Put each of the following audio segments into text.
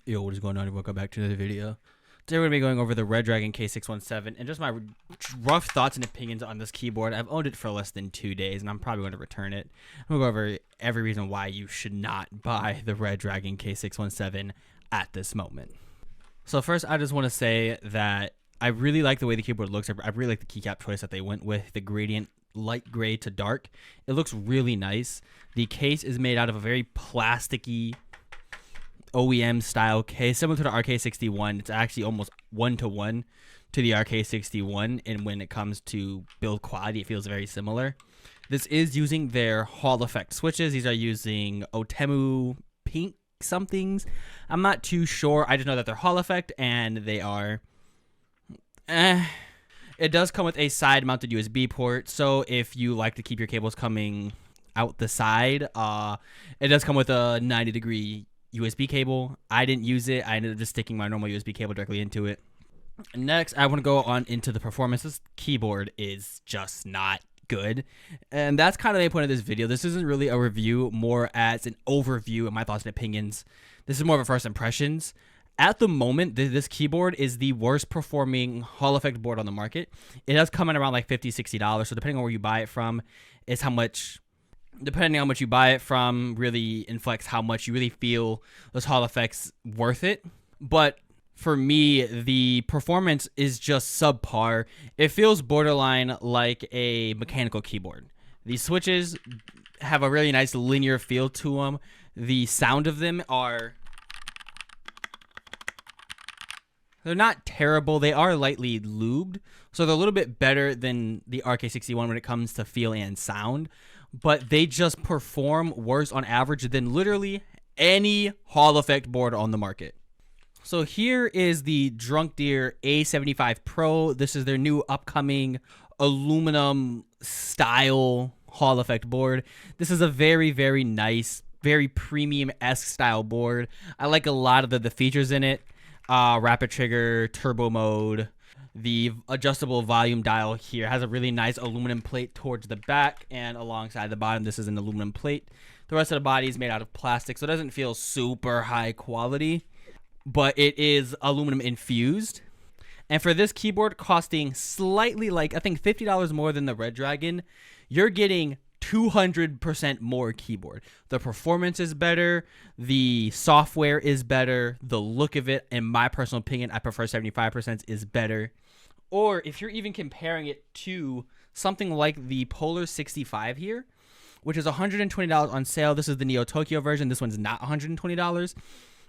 Yo, what is going on? Welcome back to another video. Today we're going to be going over the Redragon K617 and just my rough thoughts and opinions on this keyboard. I've owned it for less than 2 days and I'm probably going to return it. I'm going to go over every reason why you should not buy the Redragon K617 at this moment. So first, I just want to say that I really like the way the keyboard looks. I really like the keycap choice that they went with, the gradient light gray to dark. It looks really nice. The case is made out of a very plasticky OEM style case, similar to the RK61. It's actually almost one-to-one to the RK61, and when it comes to build quality, it feels very similar. This is using their Hall effect switches. These are using Otemu pink somethings. I'm not too sure. I just know that they're Hall effect, and they are... It does come with a side-mounted USB port, so if you like to keep your cables coming out the side, it does come with a 90-degree USB cable. I didn't use it. I ended up just sticking my normal USB cable directly into it. Next, I want to go on into the performance. This keyboard is just not good, and that's kind of the point of this video. This isn't really a review, more as an overview of my thoughts and opinions. This is more of a first impressions. At the moment, this keyboard is the worst performing Hall effect board on the market. It does come in around like $50, $60, so depending on where you buy it from is how much... Depending on how much you buy it from really inflects how much you really feel those Hall effects worth it. But for me, the performance is just subpar. It feels borderline like a mechanical keyboard. These switches have a really nice linear feel to them. The sound of them are... They're not terrible. They are lightly lubed, so they're a little bit better than the RK61 when it comes to feel and sound. But they just perform worse on average than literally any Hall effect board on the market. So here is the Drunk Deer A75 Pro. This is their new upcoming aluminum style Hall effect board. This is a very, very nice, very premium-esque style board. I like a lot of the features in it. Rapid trigger, turbo mode. The adjustable volume dial here has a really nice aluminum plate towards the back, and alongside the bottom, this is an aluminum plate. The rest of the body is made out of plastic, so it doesn't feel super high quality, but it is aluminum infused. And for this keyboard costing slightly, like I think $50 more than the Redragon, you're getting 200% more keyboard. The performance is better, the software is better, the look of it, in my personal opinion, I prefer 75% is better. Or if you're even comparing it to something like the Polar 65 here, which is $120 on sale. This is the Neo Tokyo version. This one's not $120,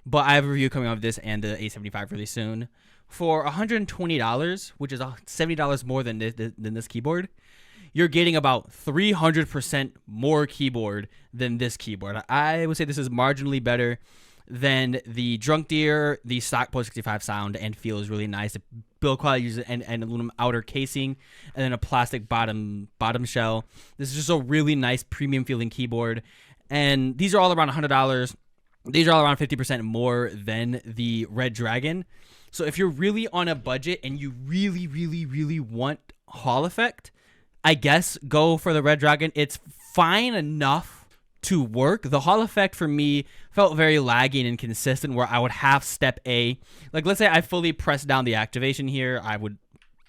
but I have a review coming out of this and the A75 really soon. For $120, which is $70 more than this keyboard, you're getting about 300% more keyboard than this keyboard. I would say this is marginally better than the Drunk Deer. The stock Polar 65 sound and feel is really nice. The build quality uses an aluminum outer casing and then a plastic bottom shell. This is just a really nice premium feeling keyboard. And these are all around $100. These are all around 50% more than the Redragon. So if you're really on a budget and you really, really, really want Hall effect, I guess go for the Redragon. It's fine enough to work. The Hall effect for me felt very laggy and inconsistent, where I would have step A. Like, let's say I fully press down the activation here. I would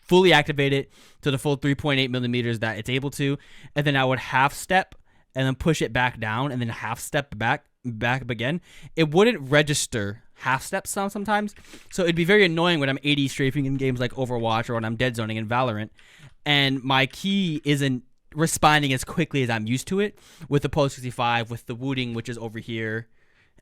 fully activate it to the full 3.8 millimeters that it's able to, and then I would half step and then push it back down and then half step back up again. It wouldn't register half step sometimes, so it'd be very annoying when I'm 80 strafing in games like Overwatch or when I'm dead zoning in Valorant, and my key isn't responding as quickly as I'm used to it with the Polar 65, with the Wooting, which is over here,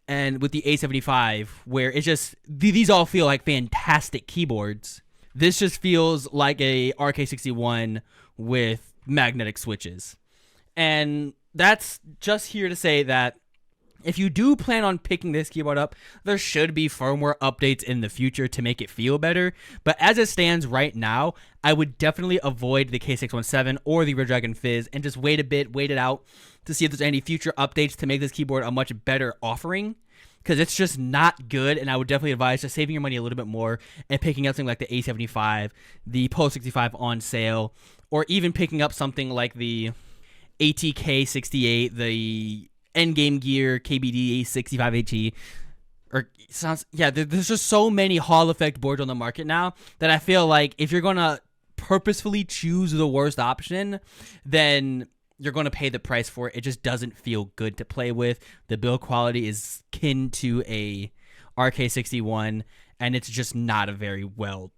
and with the A75, where it's just, these all feel like fantastic keyboards. This just feels like a RK61 with magnetic switches. And that's just here to say that if you do plan on picking this keyboard up, there should be firmware updates in the future to make it feel better. But as it stands right now, I would definitely avoid the K617 or the Redragon Fizz and just wait a bit, wait it out to see if there's any future updates to make this keyboard a much better offering. Because it's just not good, and I would definitely advise just saving your money a little bit more and picking up something like the A75, the Polar 65 on sale, or even picking up something like the ATK68, the Endgame Gear KBD 65HE, or sounds, yeah, there's just so many Hall effect boards on the market now that I feel like if you're gonna purposefully choose the worst option, then you're gonna pay the price for it. It just doesn't feel good to play with. The build quality is kin to a RK61, and it's just not a very well.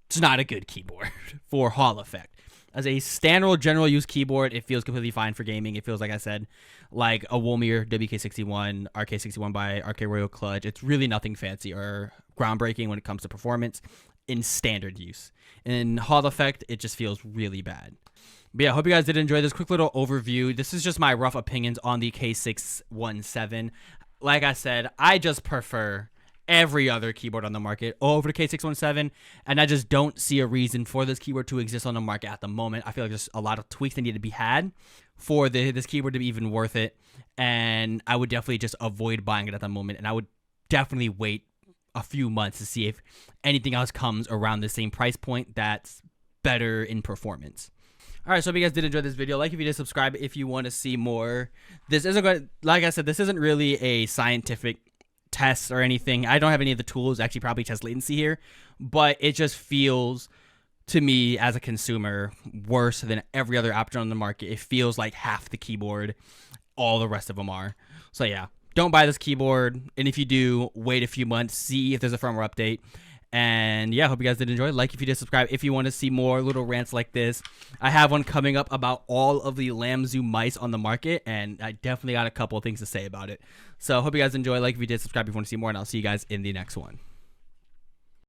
It's not a good keyboard for Hall effect. As a standard general use keyboard, it feels completely fine for gaming. It feels, like I said, like a Wolmir WK61, RK61 by RK Royal Clutch. It's really nothing fancy or groundbreaking when it comes to performance in standard use. In Hall effect, it just feels really bad. But yeah, I hope you guys did enjoy this quick little overview. This is just my rough opinions on the K617. Like I said, I just prefer every other keyboard on the market over the K617, and I just don't see a reason for this keyboard to exist on the market at the moment. I feel like there's a lot of tweaks that need to be had for this keyboard to be even worth it, and I would definitely just avoid buying it at the moment, and I would definitely wait a few months to see if anything else comes around the same price point that's better in performance. All right, so if you guys did enjoy this video, like if you did, subscribe if you want to see more. This isn't going, like I said, this isn't really a scientific tests or anything. I don't have any of the tools actually probably test latency here, but it just feels to me as a consumer worse than every other option on the market. It feels like half the keyboard, all the rest of them are. So yeah, don't buy this keyboard, and if you do, wait a few months, see if there's a firmware update. And yeah, I hope you guys did enjoy. Like if you did, subscribe if you want to see more little rants like this. I have one coming up about all of the Lamzu mice on the market, and I definitely got a couple of things to say about it. So I hope you guys enjoy. Like if you did, subscribe if you want to see more, and I'll see you guys in the next one.